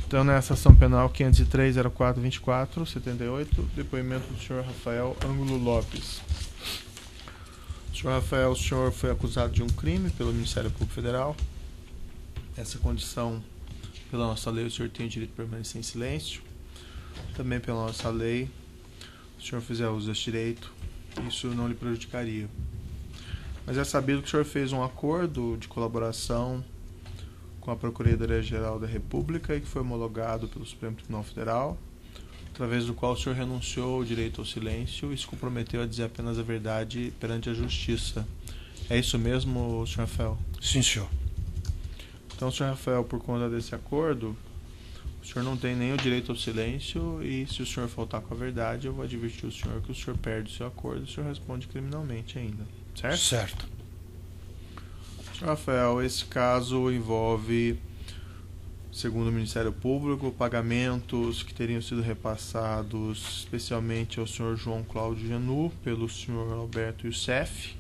Então, nessa ação penal 503.04.24.78, depoimento do senhor Rafael Ângulo Lopes. Senhor Rafael, o senhor foi acusado de um crime pelo Ministério Público Federal. Essa condição, pela nossa lei, o senhor tem o direito de permanecer em silêncio. Também pela nossa lei, se o senhor fizer uso desse direito, isso não lhe prejudicaria. Mas é sabido que o senhor fez um acordo de colaboração com a Procuradoria-Geral da República e que foi homologado pelo Supremo Tribunal Federal, através do qual o senhor renunciou ao direito ao silêncio e se comprometeu a dizer apenas a verdade perante a justiça. É isso mesmo, senhor Rafael? Sim, senhor. Então, senhor Rafael, por conta desse acordo, o senhor não tem nem o direito ao silêncio e se o senhor faltar com a verdade, eu vou advertir o senhor que o senhor perde o seu acordo e o senhor responde criminalmente ainda. Certo? Certo. Senhor Rafael, esse caso envolve, segundo o Ministério Público, pagamentos que teriam sido repassados especialmente ao senhor João Cláudio Janu pelo senhor Alberto Youssef.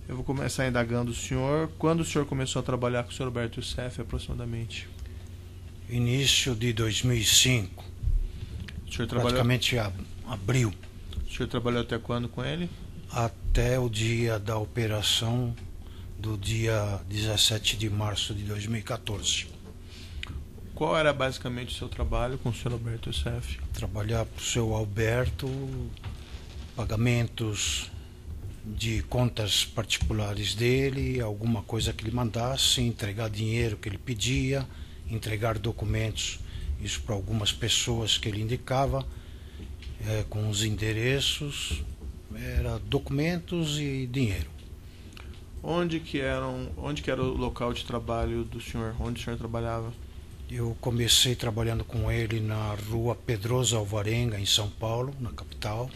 Eu vou começar indagando o senhor. Quando o senhor começou a trabalhar com o senhor Alberto Youssef, aproximadamente? Início de 2005. O senhor trabalhou... Praticamente abril. O senhor trabalhou até quando com ele? Até o dia da operação do dia 17 de março de 2014. Qual era basicamente o seu trabalho com o senhor Alberto Youssef? Trabalhar para o seu Alberto, pagamentos de contas particulares dele, alguma coisa que ele mandasse, entregar dinheiro que ele pedia, entregar documentos, isso para algumas pessoas que ele indicava, com os endereços, era documentos e dinheiro. Onde que era o local de trabalho do senhor? Onde o senhor trabalhava? Eu comecei trabalhando com ele na rua Pedroso Alvarenga, em São Paulo, na capital.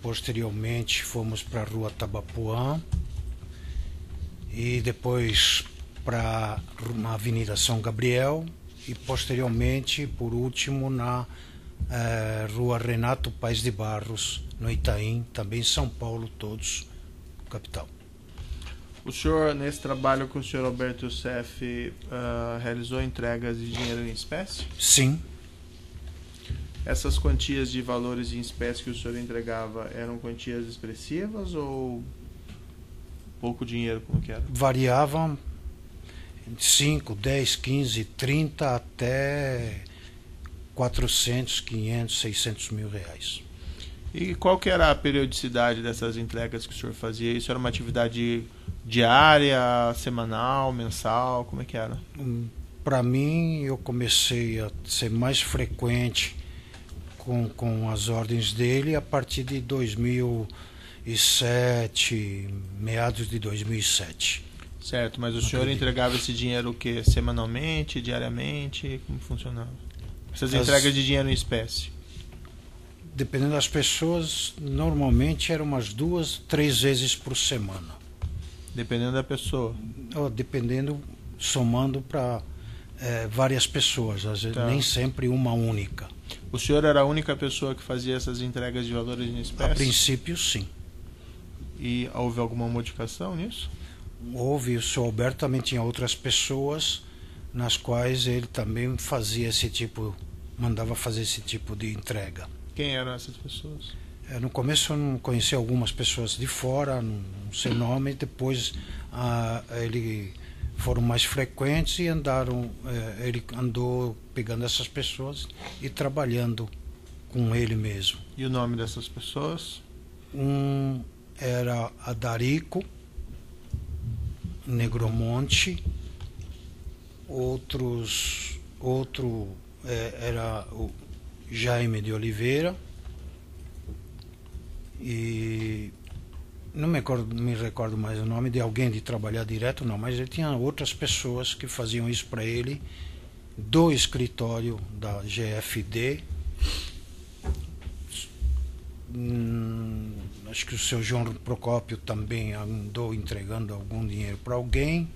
Posteriormente fomos para a rua Tabapuã e depois para a Avenida São Gabriel e posteriormente, por último, na rua Renato Paes de Barros, no Itaim, também São Paulo, todos, capital. O senhor, nesse trabalho com o senhor Alberto Youssef, realizou entregas de dinheiro em espécie? Sim. Essas quantias de valores em espécie que o senhor entregava eram quantias expressivas ou pouco dinheiro, como que era? Variavam 5, 10, 15, 30 até 400, 500, 600 mil reais. E qual que era a periodicidade dessas entregas que o senhor fazia? Isso era uma atividade diária, semanal, mensal? Como é que era? Para mim, eu comecei a ser mais frequente com as ordens dele a partir de 2007, meados de 2007. Certo, mas o senhor entregava esse dinheiro o quê? Semanalmente, diariamente? Como funcionava? Essas entregas de dinheiro em espécie? Dependendo das pessoas, normalmente eram umas 2, 3 vezes por semana. Dependendo da pessoa? Dependendo, somando para várias pessoas, às vezes nem sempre uma única. O senhor era a única pessoa que fazia essas entregas de valores em espécie? A princípio, sim. E houve alguma modificação nisso? Houve, o senhor Alberto também tinha outras pessoas nas quais ele também fazia esse tipo, mandava fazer esse tipo de entrega. Quem eram essas pessoas? No começo eu não conhecia algumas pessoas de fora, não sei o nome, depois ele foram mais frequentes e ele andou pegando essas pessoas e trabalhando com ele mesmo. E o nome dessas pessoas? Um era Adarico Negromonte, outro era o Jaime de Oliveira e não me recordo mais o nome de alguém de trabalhar direto, não, mas ele tinha outras pessoas que faziam isso para ele do escritório da GFD. Acho que o seu João Procópio também andou entregando algum dinheiro para alguém.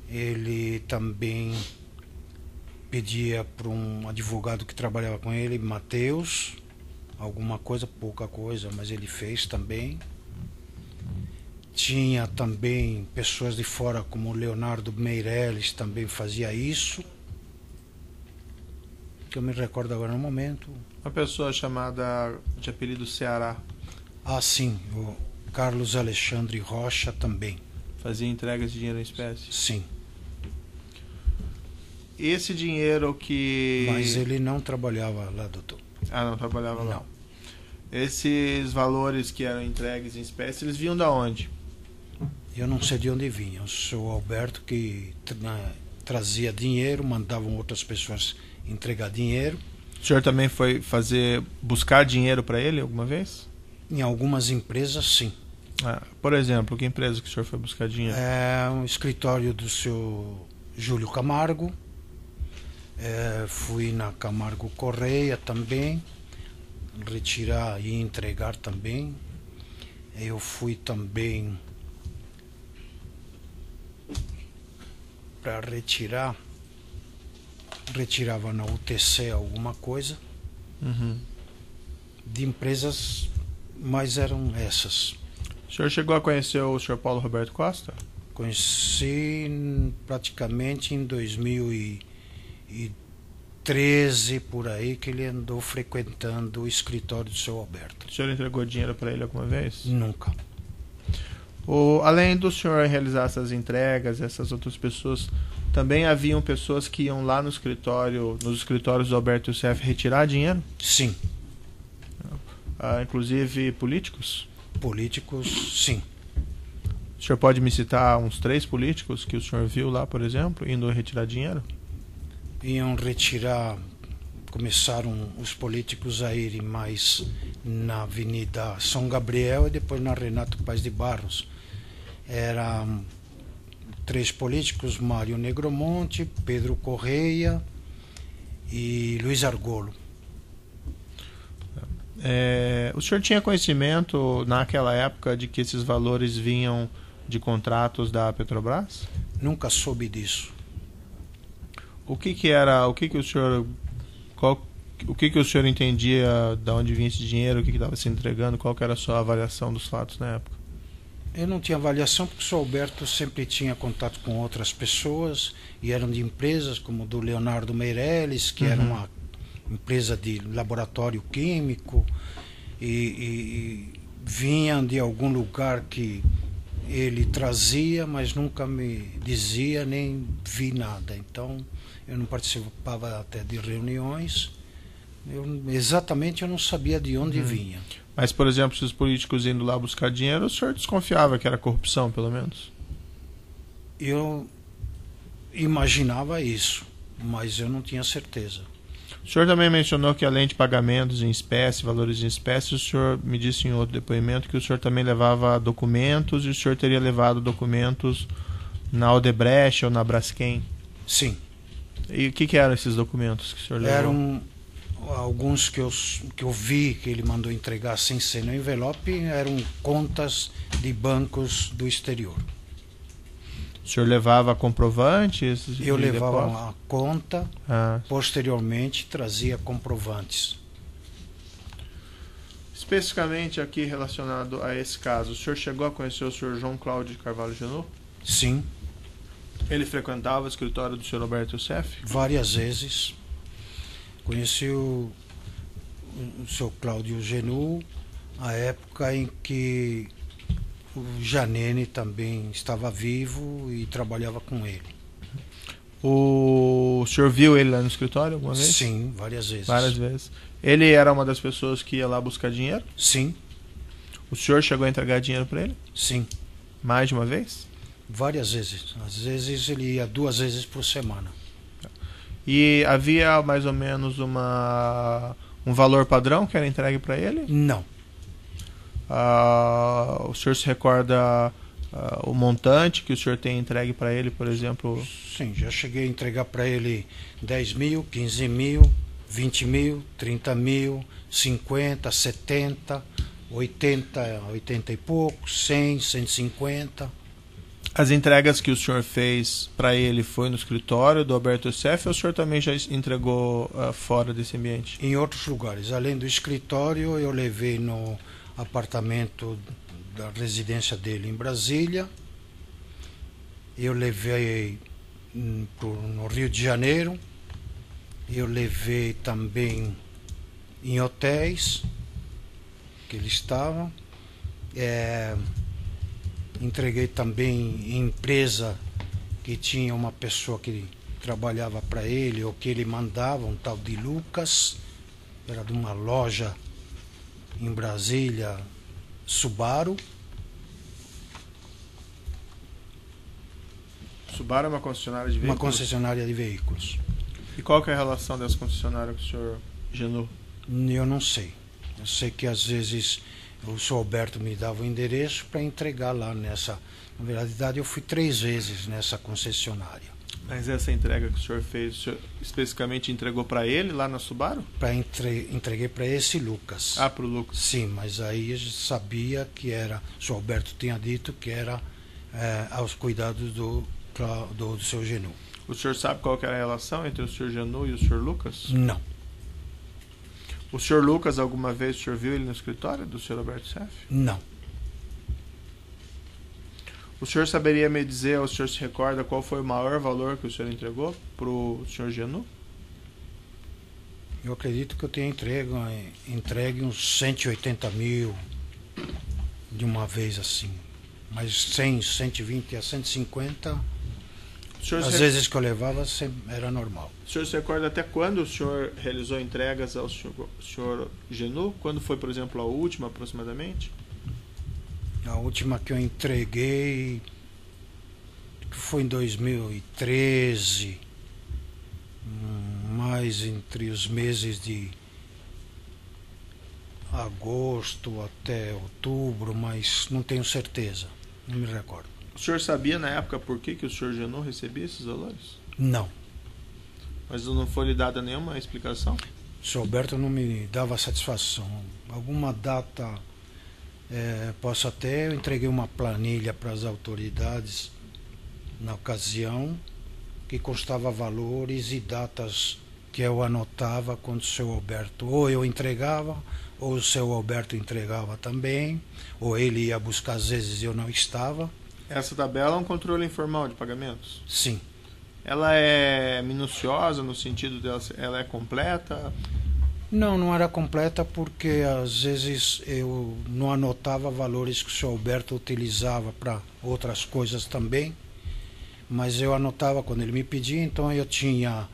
Ele também pedia para um advogado que trabalhava com ele, Matheus, alguma coisa, pouca coisa, mas ele fez também. Tinha também pessoas de fora, como o Leonardo Meirelles, também fazia isso. que eu me recordo agora no momento. Uma pessoa chamada de apelido Ceará. Ah, sim, o Carlos Alexandre Rocha também. Fazia entregas de dinheiro em espécie. Sim. Esse dinheiro que... Mas ele não trabalhava lá, doutor. Ah, não trabalhava lá. Não. Esses valores que eram entregues em espécie, eles vinham da onde? Eu não sei de onde vinha. O seu Alberto que trazia dinheiro, mandavam outras pessoas entregar dinheiro. O senhor também foi buscar dinheiro para ele alguma vez? Em algumas empresas, sim. Ah, por exemplo, que empresa que o senhor foi buscar dinheiro? É um escritório do seu Júlio Camargo. Fui na Camargo Correia também, retirar e entregar também. Eu fui também para retirava na UTC alguma coisa. Uhum. De empresas, mas eram essas. O senhor chegou a conhecer o senhor Paulo Roberto Costa? Conheci praticamente em 2013, por aí, que ele andou frequentando o escritório do seu Alberto. O senhor entregou dinheiro para ele alguma vez? Nunca. Além do senhor realizar essas entregas, essas outras pessoas, também haviam pessoas que iam lá nos escritórios do Alberto Youssef retirar dinheiro? Sim. Inclusive políticos? Políticos, sim. O senhor pode me citar uns 3 políticos que o senhor viu lá, por exemplo, indo retirar dinheiro? Iam retirar, começaram os políticos a irem mais na Avenida São Gabriel e depois na Renato Paes de Barros. Eram 3 políticos, Mário Negromonte, Pedro Correia e Luiz Argolo. O senhor tinha conhecimento naquela época de que esses valores vinham de contratos da Petrobras? Nunca soube disso. O que o senhor entendia de onde vinha esse dinheiro, o que estava se entregando, qual que era a sua avaliação dos fatos na época? Eu não tinha avaliação porque o Sr. Alberto sempre tinha contato com outras pessoas e eram de empresas como do Leonardo Meirelles, que era uma empresa de laboratório químico e vinham de algum lugar que ele trazia, mas nunca me dizia nem vi nada. Então eu não participava até de reuniões. Exatamente eu não sabia de onde vinha. Mas, por exemplo, se os políticos indo lá buscar dinheiro, o senhor desconfiava que era corrupção, pelo menos? Eu imaginava isso, mas eu não tinha certeza. O senhor também mencionou que, além de pagamentos em espécie, valores em espécie, o senhor me disse em outro depoimento que o senhor também levava documentos e o senhor teria levado documentos na Odebrecht ou na Braskem. Sim. E o que eram esses documentos que o senhor levou? Eram alguns que eu vi que ele mandou entregar sem ser no envelope, eram contas de bancos do exterior. O senhor levava comprovantes? Eu levava depósito? a conta, posteriormente trazia comprovantes. Especificamente aqui relacionado a esse caso, o senhor chegou a conhecer o senhor João Cláudio de Carvalho Genot? Sim. Ele frequentava o escritório do senhor Alberto Youssef? Várias vezes. Conheci o seu Cláudio Genot, a época em que o Janene também estava vivo e trabalhava com ele. O senhor viu ele lá no escritório alguma vez? Sim, várias vezes. Várias vezes. Ele era uma das pessoas que ia lá buscar dinheiro? Sim. O senhor chegou a entregar dinheiro para ele? Sim. Mais de uma vez? Várias vezes. Às vezes ele ia 2 vezes por semana. E havia mais ou menos um valor padrão que era entregue para ele? Não. O senhor se recorda o montante que o senhor tem entregue para ele, por exemplo? Sim, já cheguei a entregar para ele 10 mil, 15 mil, 20 mil, 30 mil, 50, 70, 80, 80 e pouco, 100, 150. As entregas que o senhor fez para ele foi no escritório do Alberto Youssef ou o senhor também já entregou fora desse ambiente? Em outros lugares. Além do escritório, eu levei no apartamento da residência dele em Brasília. Eu levei no Rio de Janeiro. Eu levei também em hotéis que ele estava. Entreguei também em empresa que tinha uma pessoa que trabalhava para ele ou que ele mandava, um tal de Lucas, era de uma loja em Brasília, Subaru. Subaru é uma concessionária de veículos? Uma concessionária de veículos. E qual que é a relação dessa concessionária com o senhor Genot? Eu não sei. Eu sei que às vezes o senhor Alberto me dava o endereço para entregar lá nessa. Na verdade, eu fui 3 vezes nessa concessionária. Mas essa entrega que o senhor fez, o senhor especificamente entregou para ele lá na Subaru? Entreguei para esse Lucas. Ah, para o Lucas. Sim, mas aí a gente sabia que era. O senhor Alberto tinha dito que era aos cuidados do seu Genot. O senhor sabe qual que era a relação entre o senhor Genot e o senhor Lucas? Não. O senhor Lucas, alguma vez, o senhor viu ele no escritório do senhor Alberto Seff? Não. O senhor saberia me dizer, ou o senhor se recorda, qual foi o maior valor que o senhor entregou para o senhor Genot? Eu acredito que eu tenha entregue uns 180 mil de uma vez assim. Mas 100, 120 a 150, às vezes que eu levava, era normal. O senhor se recorda até quando o senhor realizou entregas ao senhor Genot? Quando foi, por exemplo, a última, aproximadamente? A última que eu entreguei foi em 2013, mais entre os meses de agosto até outubro, mas não tenho certeza, não me recordo. O senhor sabia na época por que o senhor Genot recebia esses valores? Não. Mas não foi lhe dada nenhuma explicação? O senhor Alberto não me dava satisfação. Alguma data... eu entreguei uma planilha para as autoridades na ocasião que constava valores e datas que eu anotava quando o seu Alberto ou eu entregava ou o seu Alberto entregava também, ou ele ia buscar, às vezes eu não estava. Essa tabela é um controle informal de pagamentos? Sim. Ela é minuciosa no sentido dela, ela é completa? Não era completa porque às vezes eu não anotava valores que o senhor Alberto utilizava para outras coisas também, mas eu anotava quando ele me pedia, então eu tinha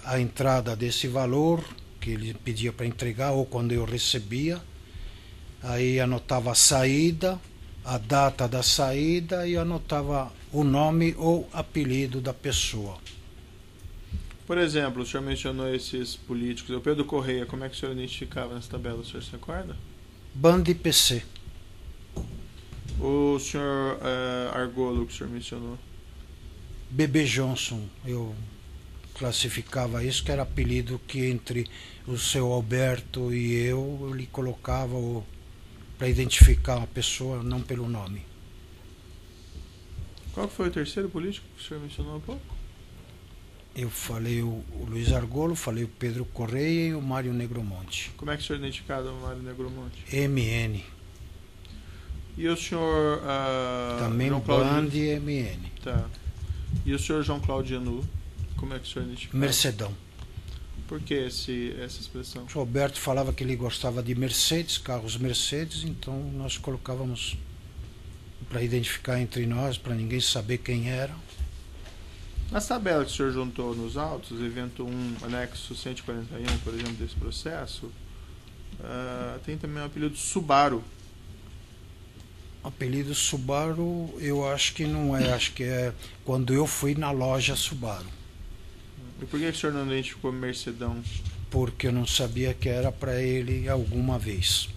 a entrada desse valor que ele pedia para entregar ou quando eu recebia, aí anotava a saída, a data da saída e anotava o nome ou apelido da pessoa. Por exemplo, o senhor mencionou esses políticos. O Pedro Correia, como é que o senhor identificava nessa tabela? O senhor se recorda? Band PC. O senhor Argolo, que o senhor mencionou? Bebê Johnson. Eu classificava isso, que era apelido que entre o seu Alberto e eu lhe colocava para identificar uma pessoa, não pelo nome. Qual foi o terceiro político que o senhor mencionou há pouco? Eu falei o Luiz Argolo, falei o Pedro Correia e o Mário Negromonte. Como é que o senhor identificava o Mário Negromonte? MN. E o senhor... também Band e MN. Tá. E o senhor João Cláudio Genot, como é que o senhor identificava? Mercedão. Por que essa expressão? O Roberto falava que ele gostava de Mercedes, carros Mercedes, então nós colocávamos para identificar entre nós, para ninguém saber quem era. Nas tabelas que o senhor juntou nos autos, evento 1, anexo 141, por exemplo, desse processo, tem também o apelido Subaru. Apelido Subaru, eu acho que não é, acho que é quando eu fui na loja Subaru. E por que o senhor não identificou Mercedão? Porque eu não sabia que era para ele alguma vez.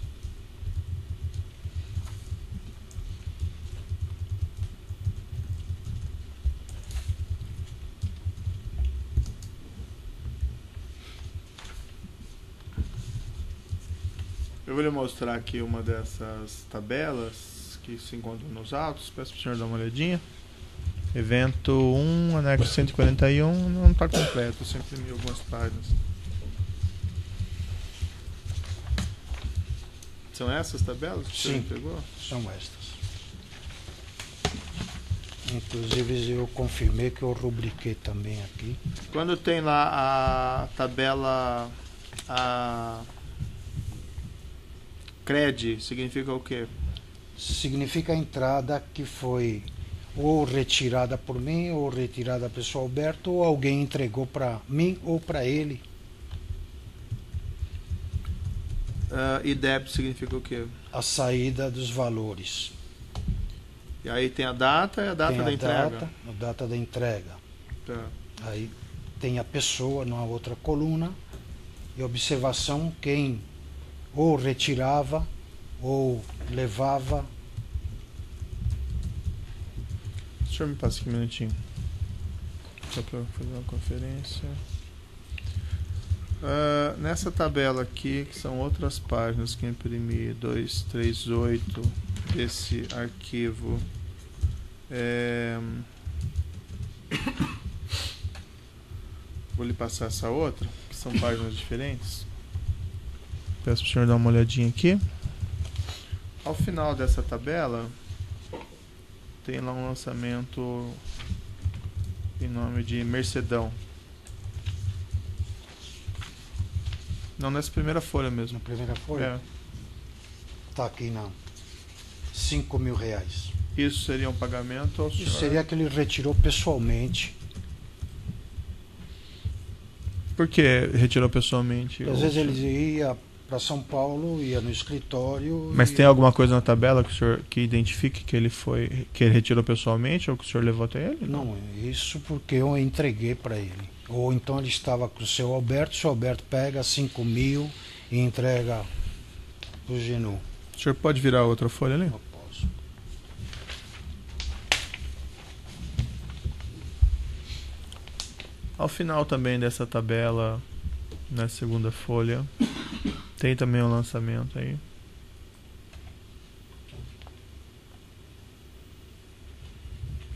Eu vou lhe mostrar aqui uma dessas tabelas que se encontram nos autos. Peço para o senhor dar uma olhadinha. Evento 1, anexo 141, não está completo, eu sempre imprimi algumas páginas. São essas tabelas que o senhor entregou? São estas. Inclusive eu confirmei que eu rubriquei também aqui. Quando tem lá a tabela, a CRED, significa o quê? Significa a entrada que foi ou retirada por mim, ou retirada pelo Sr. Alberto, ou alguém entregou para mim ou para ele. E débito significa o quê? A saída dos valores. E aí tem a data e a data Tem da a entrega. data da entrega. Tá. Aí tem a pessoa na outra coluna e observação quem ou retirava ou levava. O senhor me passa aqui um minutinho. Só para fazer uma conferência. Nessa tabela aqui, que são outras páginas que eu imprimi, 238 desse arquivo. Vou lhe passar essa outra, que são páginas diferentes. Peço para o senhor dar uma olhadinha aqui. Ao final dessa tabela, tem lá um lançamento em nome de Mercedão. Não, nessa primeira folha mesmo. Na primeira folha? É. Tá aqui não. R$5.000. Isso seria um pagamento ao senhor? Isso seria que ele retirou pessoalmente. Por que retirou pessoalmente? Às vezes ele ia para São Paulo, ia no escritório. Mas tem alguma coisa na tabela que o senhor que identifique que ele retirou pessoalmente ou que o senhor levou até ele? Não, isso porque eu entreguei para ele. Ou então ele estava com o seu Alberto pega 5.000 e entrega para o Genu. O senhor pode virar outra folha ali? Eu posso. Ao final também dessa tabela, na segunda folha, tem também um lançamento aí.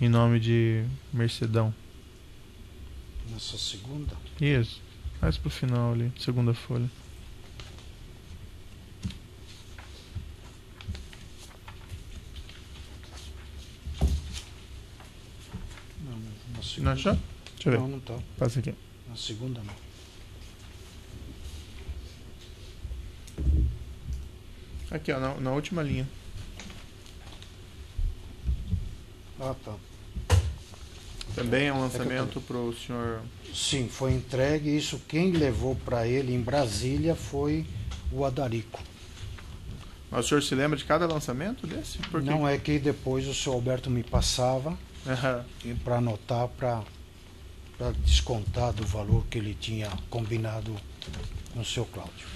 Em nome de Mercedão. Nessa segunda? Isso. Mais pro final ali, segunda folha. Não, na Não segunda. achou? Deixa eu ver. Não, não tá. Passa aqui. Na segunda não. Aqui, ó, na última linha. Ah, tá. Também é um lançamento pro senhor. Sim, foi entregue. Isso quem levou para ele em Brasília foi o Adarico. Mas o senhor se lembra de cada lançamento desse? Por quê? Não é que depois o seu Alberto me passava Aham. para anotar, para descontar do valor que ele tinha combinado com o seu Cláudio.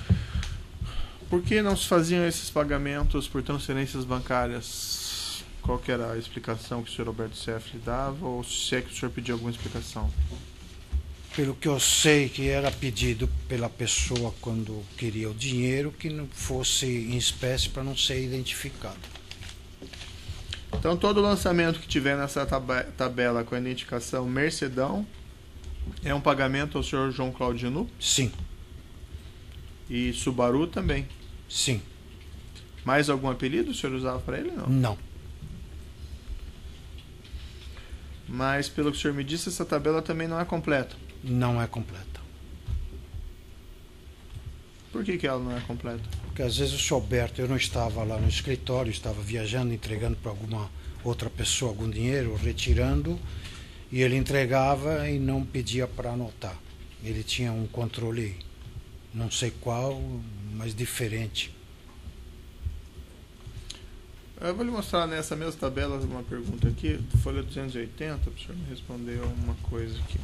Por que não se faziam esses pagamentos por transferências bancárias? Qual que era a explicação que o senhor Alberto Seffler dava? Ou se é que o senhor pediu alguma explicação? Pelo que eu sei que era pedido pela pessoa quando queria o dinheiro, que não fosse em espécie para não ser identificado. Então todo lançamento que tiver nessa tabela com a identificação Mercedão é um pagamento ao senhor João Cláudio Genu? Sim, E Subaru também. sim, Mais algum apelido o senhor usava para ele? Não. não. Mas pelo que o senhor me disse, essa tabela também não é completa. Não é completa. Por que ela não é completa? Porque às vezes o seu Alberto, eu não estava lá no escritório, estava viajando, entregando para alguma outra pessoa algum dinheiro, retirando, e ele entregava e não pedia para anotar. Ele tinha um controle, não sei qual, mas diferente. Eu vou lhe mostrar nessa mesma tabela uma pergunta aqui, folha 280, para o senhor me responder uma coisa aqui.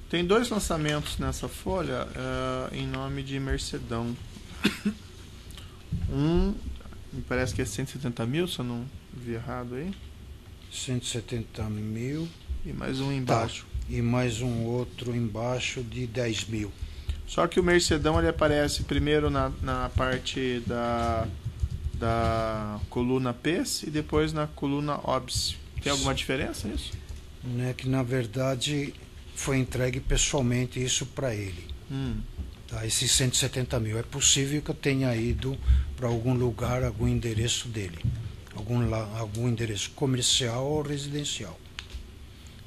Tem dois lançamentos nessa folha em nome de Mercedão. Um, me parece que é 170 mil, se eu não vi errado aí. 170.000. E mais um embaixo. E mais um outro embaixo de 10.000. Só que o Mercedão ele aparece primeiro na parte da coluna PES e depois na coluna OBS. Tem alguma diferença nisso? Né, que na verdade foi entregue pessoalmente isso para ele. Tá, esses 170 mil. É possível que eu tenha ido para algum lugar, algum endereço dele. Algum endereço comercial ou residencial.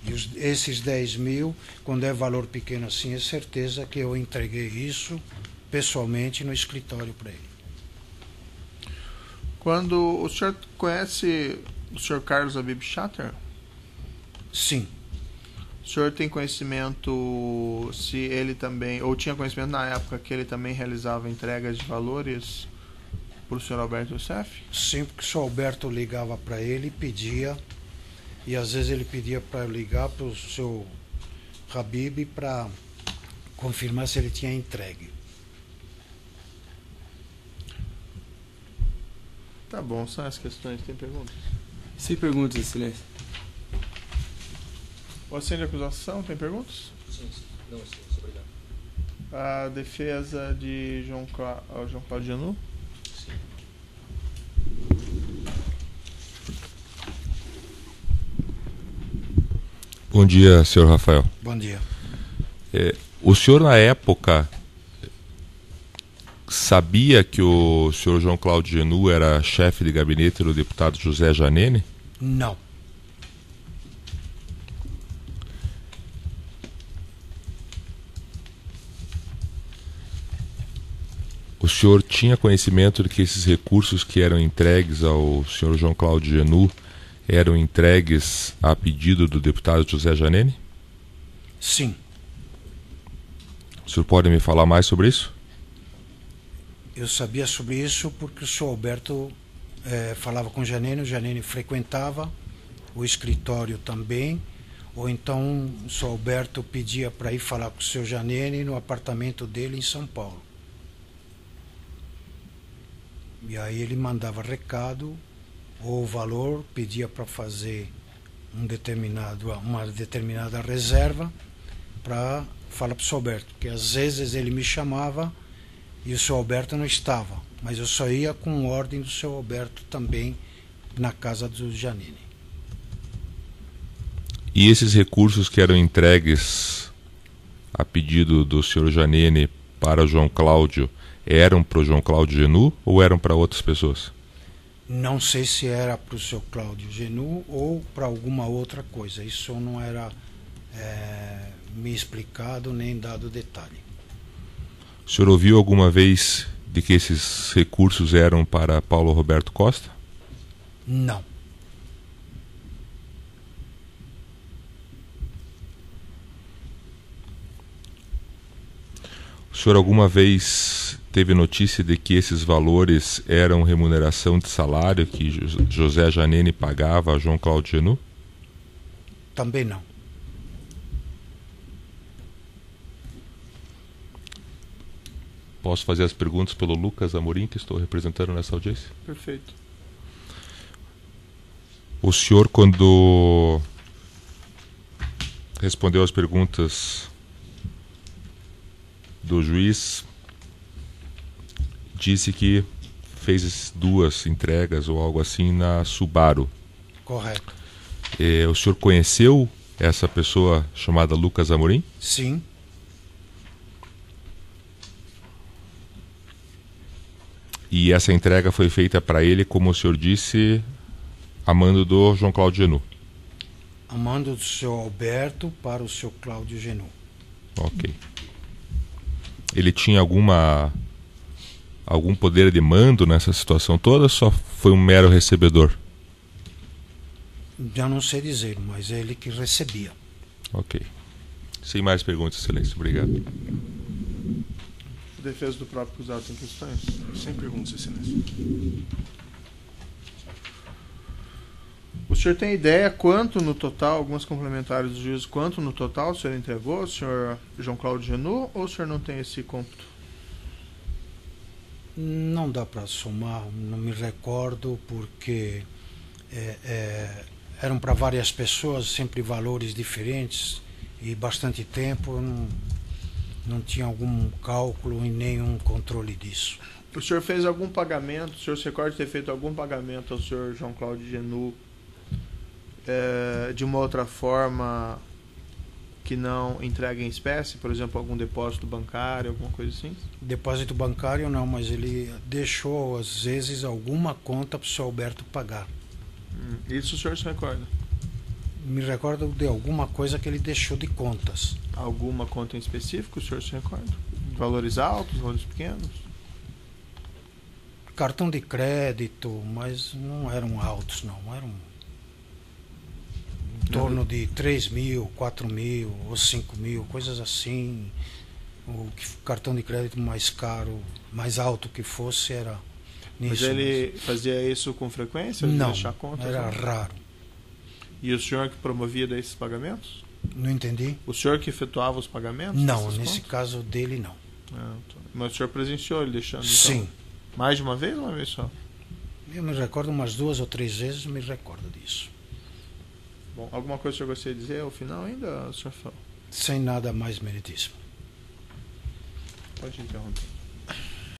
E esses 10 mil, quando é valor pequeno assim, é certeza que eu entreguei isso pessoalmente no escritório para ele. Quando o senhor conhece o senhor Carlos Habib Shatter? Sim. O senhor tem conhecimento se ele também, ou tinha conhecimento na época que ele também realizava entregas de valores para o senhor Alberto Youssef? Sempre que o senhor Alberto ligava para ele e pedia, e às vezes ele pedia para ligar para o seu Habib para confirmar se ele tinha entregue. Tá bom, são as questões. Tem perguntas? Sem perguntas, excelência. O assento de acusação, tem perguntas? Sim, não, sim, obrigado. A defesa de João Cláudio Janu? Sim. Bom dia, senhor Rafael. Bom dia. O senhor, na época, sabia que o senhor João Cláudio Janu era chefe de gabinete do deputado José Janene? Não. O senhor tinha conhecimento de que esses recursos que eram entregues ao senhor João Cláudio Janu eram entregues a pedido do deputado José Janene? Sim. O senhor pode me falar mais sobre isso? Eu sabia sobre isso porque o senhor Alberto falava com o Janene frequentava o escritório também, ou então o senhor Alberto pedia para ir falar com o seu Janene no apartamento dele em São Paulo. E aí ele mandava recado ou o valor, pedia para fazer uma determinada reserva para falar para o senhor Alberto, porque às vezes ele me chamava e o senhor Alberto não estava, mas eu só ia com ordem do senhor Alberto também na casa do Janene. E esses recursos que eram entregues a pedido do senhor Janene para o João Cláudio eram para o João Cláudio Janu ou eram para outras pessoas? Não sei se era para o seu Cláudio Janu ou para alguma outra coisa. Isso não era me explicado nem dado detalhe. O senhor ouviu alguma vez de que esses recursos eram para Paulo Roberto Costa? Não. O senhor alguma vez teve notícia de que esses valores eram remuneração de salário que José Janene pagava a João Cláudio Janu? Também não. Posso fazer as perguntas pelo Lucas Amorim, que estou representando nessa audiência? Perfeito. O senhor, quando respondeu as perguntas do juiz, disse que fez 2 entregas ou algo assim na Subaru. Correto. O senhor conheceu essa pessoa chamada Lucas Amorim? Sim. E essa entrega foi feita para ele, como o senhor disse, a mando do João Cláudio Janu? A mando do senhor Alberto para o seu Cláudio Janu. Ok. Ele tinha algum poder de mando nessa situação toda ou só foi um mero recebedor? Já não sei dizer, mas é ele que recebia. Ok. Sem mais perguntas, excelência. Obrigado. Defesa do próprio acusado tem questões? Sem perguntas, excelência. O senhor tem ideia quanto no total, algumas complementares do juízo, quanto no total o senhor entregou, o senhor João Cláudio Janu, ou o senhor não tem esse cômputo? Não dá para somar, não me recordo, porque eram para várias pessoas, sempre valores diferentes e bastante tempo, não tinha algum cálculo e nenhum controle disso. O senhor fez algum pagamento, o senhor se recorda de ter feito algum pagamento ao senhor João Cláudio Janu de uma outra forma que não entrega em espécie, por exemplo, algum depósito bancário, alguma coisa assim? Depósito bancário não, mas ele deixou às vezes alguma conta para o seu Alberto pagar. Isso o senhor se recorda? Me recordo de alguma coisa que ele deixou de contas. Alguma conta em específico o senhor se recorda? Valores altos, valores pequenos? Cartão de crédito, mas não eram altos, não. Eram em torno de 3 mil, 4 mil ou 5 mil, coisas assim. Cartão de crédito mais caro, mais alto que fosse, era nisso. Mas ele fazia isso com frequência? De não, deixar contas, era não? raro. E o senhor que promovia desses pagamentos? Não entendi? O senhor que efetuava os pagamentos? Não, dessas nesse contas? caso dele não. Ah, tá. Mas o senhor presenciou ele deixando? Então, Sim. mais de uma vez ou uma vez só? Eu me recordo umas 2 ou 3 vezes, me recordo disso. Bom, alguma coisa que o senhor gostaria de dizer ao final ainda, senhor Rafael? Sem nada mais meritíssimo. Pode interromper.